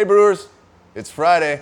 Hey brewers, it's Friday.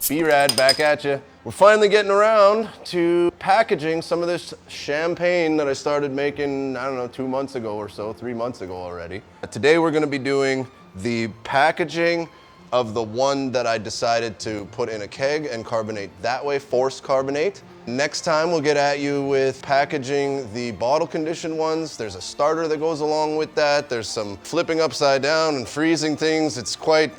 B-Rad back at you. We're finally getting around to packaging some of this champagne that I started making, I don't know, 2 months ago or so, 3 months ago already. Today we're gonna be doing the packaging of the one that I decided to put in a keg and carbonate that way, force carbonate. Next time we'll get at you with packaging the bottle conditioned ones. There's a starter that goes along with that. There's some flipping upside down and freezing things. It's quite,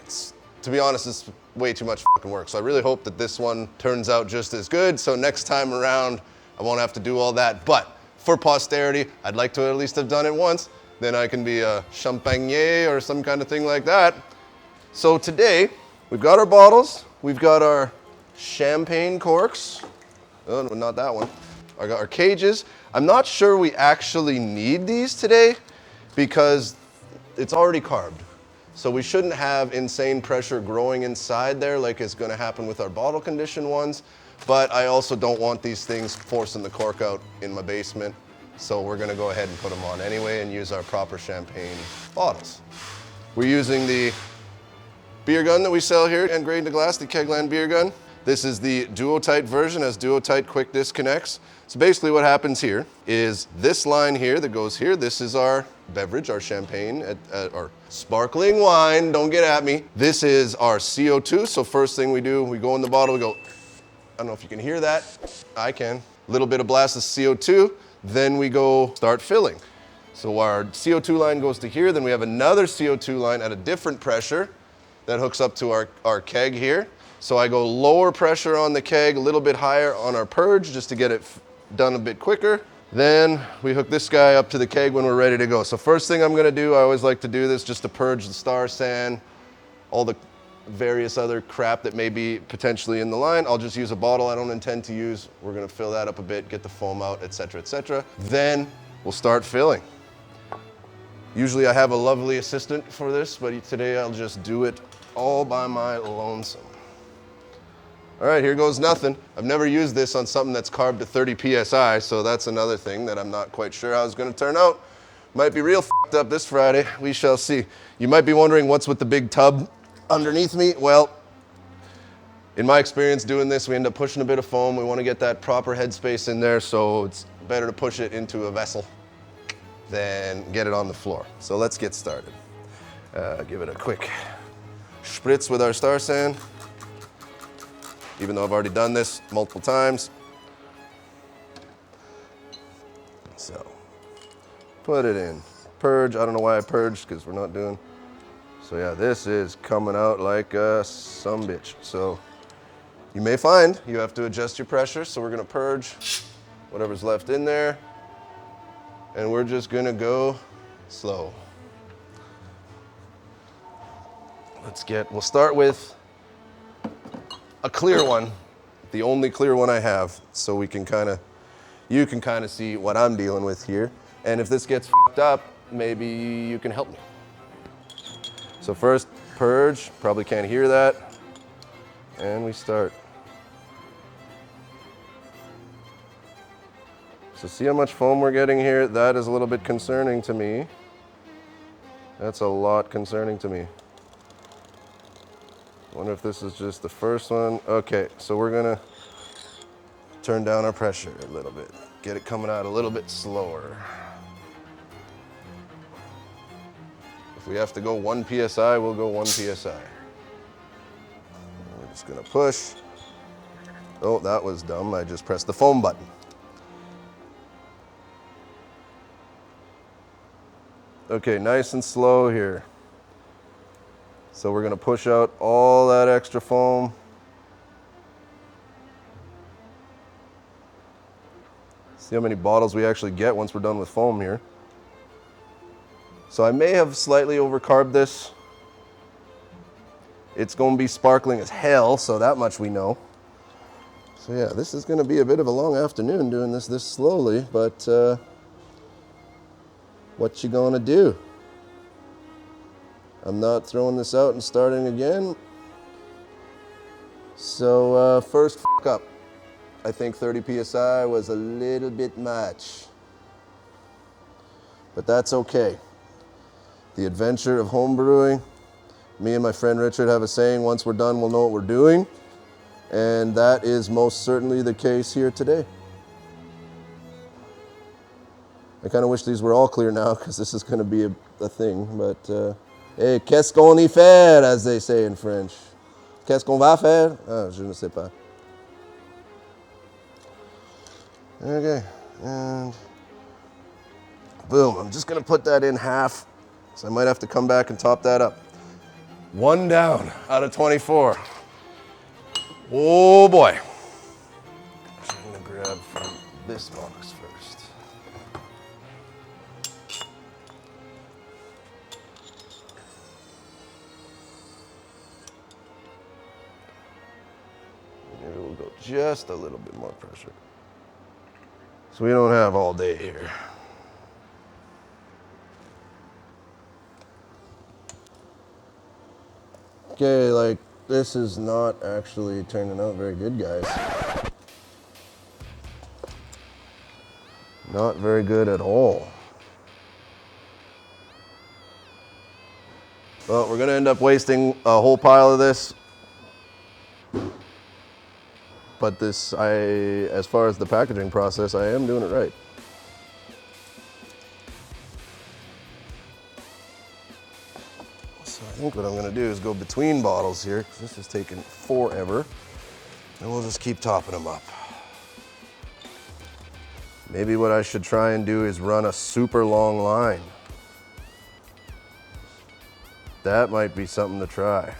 to be honest, it's way too much fucking work. So I really hope that this one turns out just as good. So next time around, I won't have to do all that. But for posterity, I'd like to at least have done it once. Then I can be a champagne or some kind of thing like that. So today, we've got our bottles. We've got our champagne corks. Oh, no, not that one. I got our cages. I'm not sure we actually need these today because it's already carbed. So we shouldn't have insane pressure growing inside there like it's gonna happen with our bottle conditioned ones. But I also don't want these things forcing the cork out in my basement. So we're gonna go ahead and put them on anyway and use our proper champagne bottles. We're using the beer gun that we sell here and grade to glass, the Kegland beer gun. This is the Duo-Tight version, has Duo-Tight quick disconnects. So basically what happens here is this line here that goes here, this is our beverage, our champagne, our sparkling wine, don't get at me. This is our CO2, so first thing we do, we go in the bottle, we go, I don't know if you can hear that, I can. A little bit of blast of CO2, then we go start filling. So our CO2 line goes to here, then we have another CO2 line at a different pressure that hooks up to our keg here. So I go lower pressure on the keg, a little bit higher on our purge just to get it done a bit quicker. Then we hook this guy up to the keg when we're ready to go. So first thing I'm gonna do, I always like to do this just to purge the star sand, all the various other crap that may be potentially in the line. I'll just use a bottle I don't intend to use. We're gonna fill that up a bit, get the foam out, etc., etc. Then we'll start filling. Usually I have a lovely assistant for this, but today I'll just do it all by my lonesome. All right, here goes nothing. I've never used this on something that's carved to 30 PSI, so that's another thing that I'm not quite sure how it's gonna turn out. Might be real f***ed up this Friday, we shall see. You might be wondering what's with the big tub underneath me. Well, in my experience doing this, we end up pushing a bit of foam. We wanna get that proper headspace in there, so it's better to push it into a vessel than get it on the floor. So let's get started. Give it a quick spritz with our star sand. Even though I've already done this multiple times. So, put it in. Purge, I don't know why I purged, because we're not doing. So yeah, this is coming out like a sumbitch. So, you may find you have to adjust your pressure, so we're gonna purge whatever's left in there. And we're just gonna go slow. We'll start with a clear one, the only clear one I have, so you can kind of see what I'm dealing with here. And if this gets f***ed up, maybe you can help me. So first, purge, probably can't hear that. And we start. So see how much foam we're getting here? That is a little bit concerning to me. That's a lot concerning to me. Wonder if this is just the first one. Okay, so we're gonna turn down our pressure a little bit. Get it coming out a little bit slower. If we have to go 1 PSI, we'll go 1 PSI. We're just gonna push. Oh, that was dumb. I just pressed the foam button. Okay, nice and slow here. So we're gonna push out all that extra foam. See how many bottles we actually get once we're done with foam here. So I may have slightly overcarbed this. It's gonna be sparkling as hell, so that much we know. So yeah, this is gonna be a bit of a long afternoon doing this slowly, but what you gonna do? I'm not throwing this out and starting again. So first f*** up. I think 30 PSI was a little bit much. But that's okay. The adventure of home brewing Me and my friend Richard have a saying, once we're done, we'll know what we're doing. And that is most certainly the case here today. I kind of wish these were all clear now because this is going to be a thing. But, hey, qu'est-ce qu'on y fait, as they say in French. Qu'est-ce qu'on va faire? Ah, je ne sais pas. Okay, and boom. I'm just going to put that in half. So I might have to come back and top that up. 1 down out of 24. Oh boy. I'm going to grab from this box first. Maybe we'll go just a little bit more pressure. So we don't have all day here. Okay, like, this is not actually turning out very good, guys. Not very good at all. Well, we're gonna end up wasting a whole pile of this. But this, as far as the packaging process, I am doing it right. So I think what I'm gonna do is go between bottles here, because this is taking forever. And we'll just keep topping them up. Maybe what I should try and do is run a super long line. That might be something to try.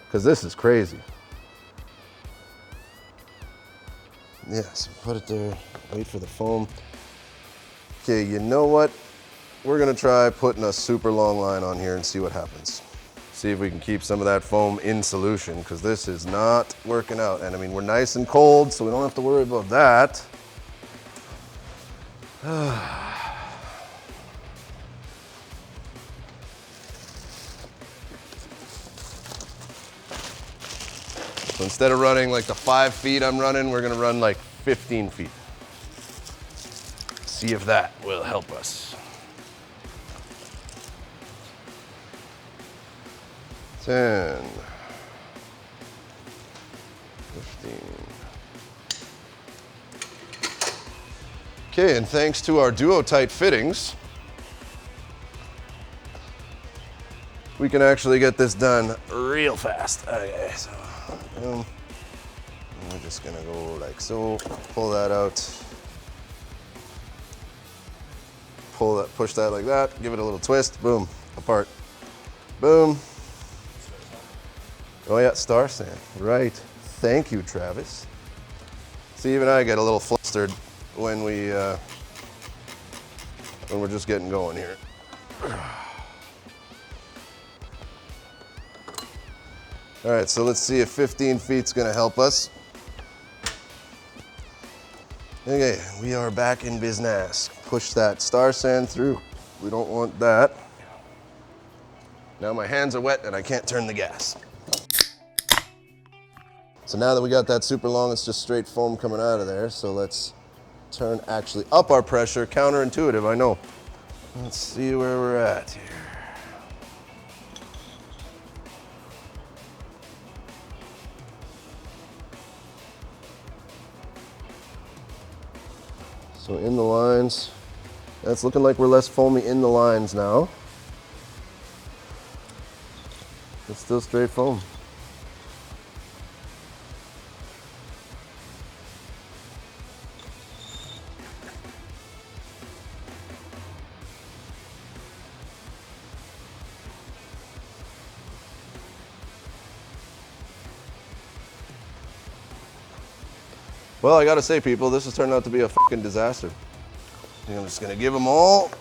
Because this is crazy. Yeah, so put it there, wait for the foam. Okay, you know what? We're gonna try putting a super long line on here and see what happens. See if we can keep some of that foam in solution, because this is not working out. And I mean, we're nice and cold, so we don't have to worry about that. So instead of running like the 5 feet I'm running, we're gonna run like 15 feet. See if that will help us. 10, 15. Okay, and thanks to our duo-tight fittings, we can actually get this done real fast. Okay, so boom. And we're just gonna go like so, pull that out. Pull that, push that like that, give it a little twist, boom, apart. Boom. Oh yeah, star sand, right. Thank you, Travis. See, even I get a little flustered when we're just getting going here. All right, so let's see if 15 feet's gonna help us. Okay, we are back in business. Push that star sand through. We don't want that. Now my hands are wet and I can't turn the gas. So now that we got that super long, it's just straight foam coming out of there. So let's turn actually up our pressure. Counterintuitive, I know. Let's see where we're at here. So in the lines, that's looking like we're less foamy in the lines now. It's still straight foam. Well, I gotta say, people, this has turned out to be a fucking disaster. I'm just gonna give them all,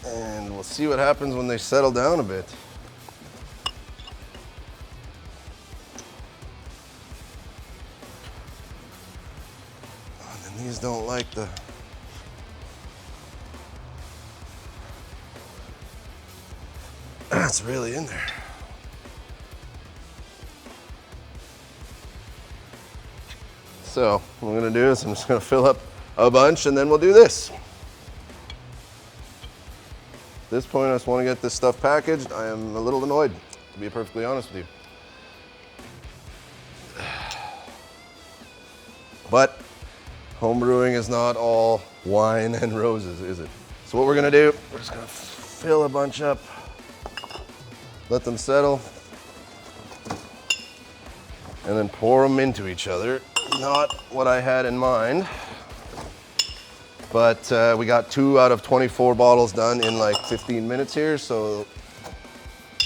and we'll see what happens when they settle down a bit. And these don't like the... That's really in there. So what I'm gonna do is I'm just gonna fill up a bunch and then we'll do this. At this point, I just wanna get this stuff packaged. I am a little annoyed to be perfectly honest with you. But homebrewing is not all wine and roses, is it? So what we're gonna do, we're just gonna fill a bunch up, let them settle, and then pour them into each other. Not what I had in mind, but we got 2 out of 24 bottles done in like 15 minutes here, so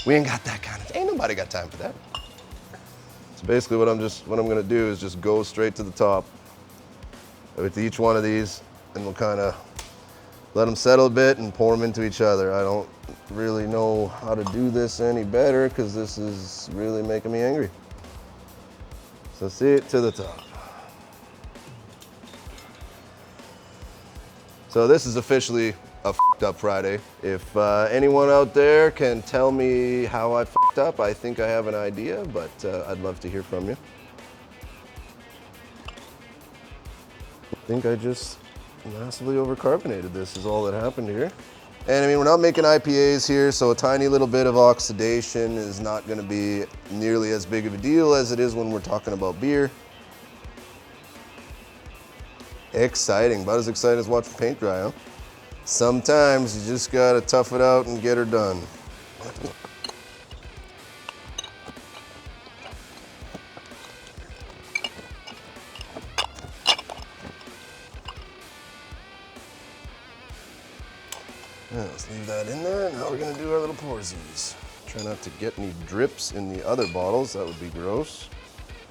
we ain't got that kind of, ain't nobody got time for that. So basically what I'm gonna do is just go straight to the top with each one of these, and we'll kind of let them settle a bit and pour them into each other. I don't really know how to do this any better because this is really making me angry. So see it to the top. So this is officially a f***ed up Friday. If anyone out there can tell me how I f***ed up, I think I have an idea, but I'd love to hear from you. I think I just massively over-carbonated this is all that happened here. And I mean, we're not making IPAs here, so a tiny little bit of oxidation is not gonna be nearly as big of a deal as it is when we're talking about beer. Exciting, about as exciting as watching paint dry, huh? Sometimes you just gotta tough it out and get her done. Let's leave that in there. Now we're gonna do our little poursies. Try not to get any drips in the other bottles, that would be gross.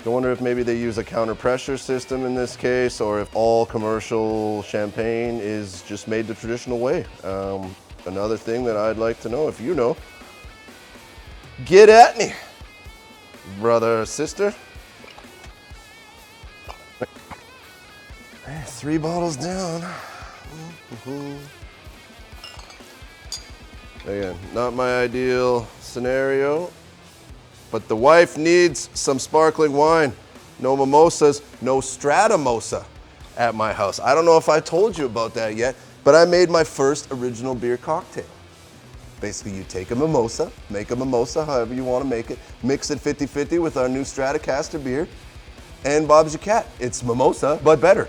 I wonder if maybe they use a counter pressure system in this case, or if all commercial champagne is just made the traditional way. Another thing that I'd like to know, if you know, get at me, brother or sister. Hey, 3 bottles down. Again, not my ideal scenario, but the wife needs some sparkling wine. No mimosas, no Stratamosa at my house. I don't know if I told you about that yet, but I made my first original beer cocktail. Basically, you take a mimosa, make a mimosa however you want to make it, mix it 50-50 with our new Stratocaster beer, and Bob's your cat. It's mimosa, but better.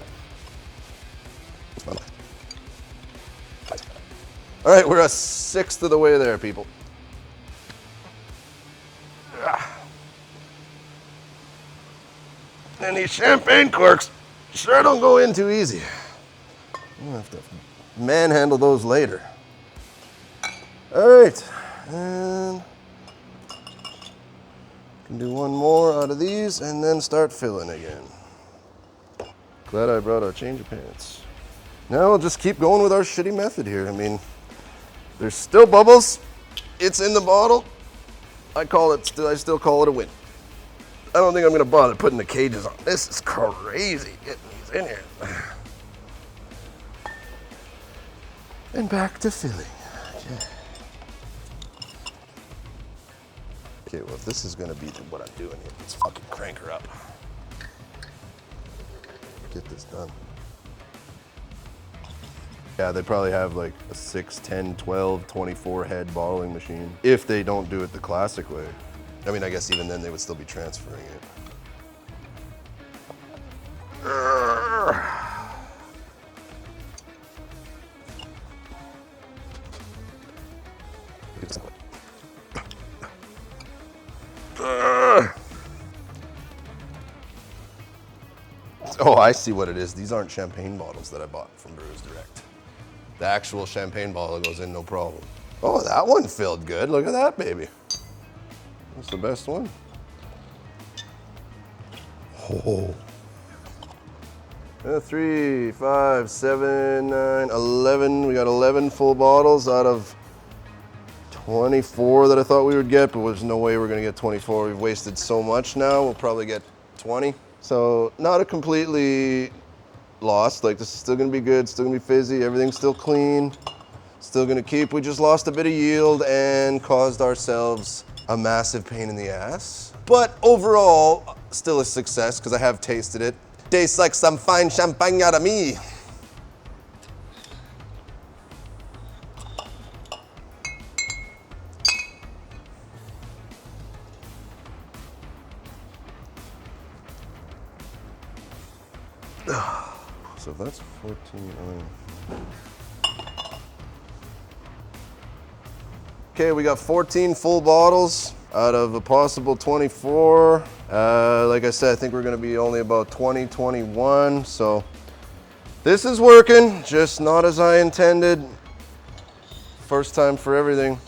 All right, we're 1/6 of the way there, people. And these champagne corks sure don't go in too easy. I'm gonna have to manhandle those later. All right, and can do one more out of these and then start filling again. Glad I brought a change of pants. Now we'll just keep going with our shitty method here. I mean, there's still bubbles. It's in the bottle. I still call it a win. I don't think I'm gonna bother putting the cages on. This is crazy getting these in here. And back to filling. Okay, well, if this is gonna be what I'm doing here, let's fucking crank her up. Get this done. Yeah, they probably have like a 6, 10, 12, 24 head bottling machine if they don't do it the classic way. I mean, I guess even then they would still be transferring it. Oh, I see what it is. These aren't champagne bottles that I bought from Brewers Direct. The actual champagne bottle goes in no problem. Oh, that one filled good. Look at that, baby. That's the best one. Oh. 3, 5, 7, 9, 11. We got 11 full bottles out of 24 that I thought we would get, but there's no way we're gonna get 24. We've wasted so much now. We'll probably get 20. So not a completely lost. Like, this is still gonna be good, still gonna be fizzy, everything's still clean, still gonna keep. We just lost a bit of yield and caused ourselves a massive pain in the ass. But overall, still a success because I have tasted it. Tastes like some fine champagne to me. So that's 14. Okay, we got 14 full bottles out of a possible 24. Like I said, I think we're gonna be only about 20, 21. So this is working, just not as I intended. First time for everything.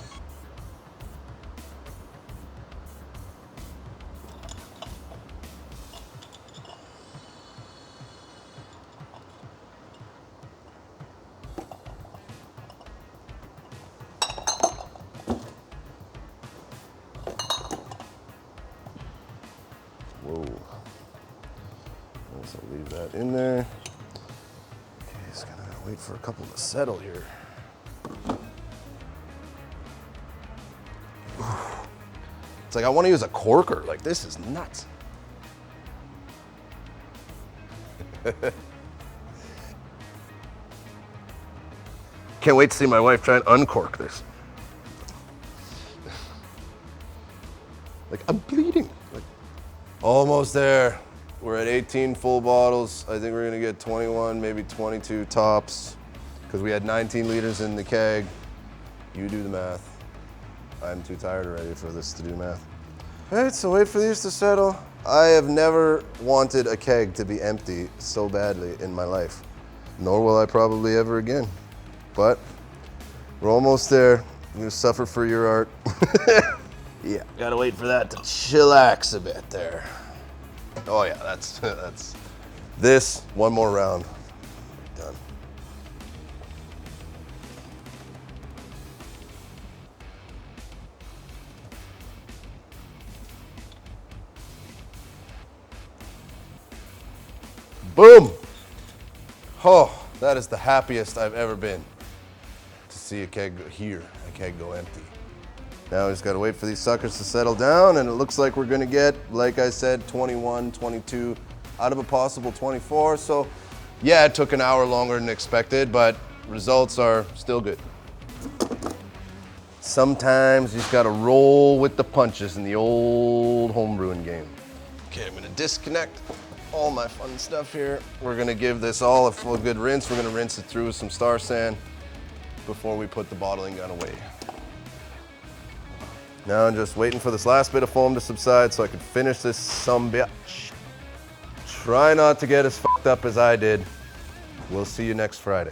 Whoa. Let's leave that in there. Okay, just gonna wait for a couple to settle here. It's like I want to use a corker. Like, this is nuts. Can't wait to see my wife try and uncork this. Like, I'm bleeding. Like, almost there. We're at 18 full bottles. I think we're gonna get 21, maybe 22 tops, because we had 19 liters in the keg. You do the math. I'm too tired already for this to do math. All right, so wait for these to settle. I have never wanted a keg to be empty so badly in my life, nor will I probably ever again. But we're almost there. I'm gonna suffer for your art. Yeah, gotta wait for that to chillax a bit there. Oh yeah, that's this. One more round. Done. Boom! Oh, that is the happiest I've ever been to see a keg go empty. Now we just gotta wait for these suckers to settle down, and it looks like we're gonna get, like I said, 21, 22 out of a possible 24. So yeah, it took an hour longer than expected, but results are still good. Sometimes you just gotta roll with the punches in the old homebrewing game. Okay, I'm gonna disconnect all my fun stuff here. We're gonna give this all a full good rinse. We're gonna rinse it through with some Star San before we put the bottling gun away. Now I'm just waiting for this last bit of foam to subside so I can finish this sumbitch. Try not to get as fucked up as I did. We'll see you next Friday.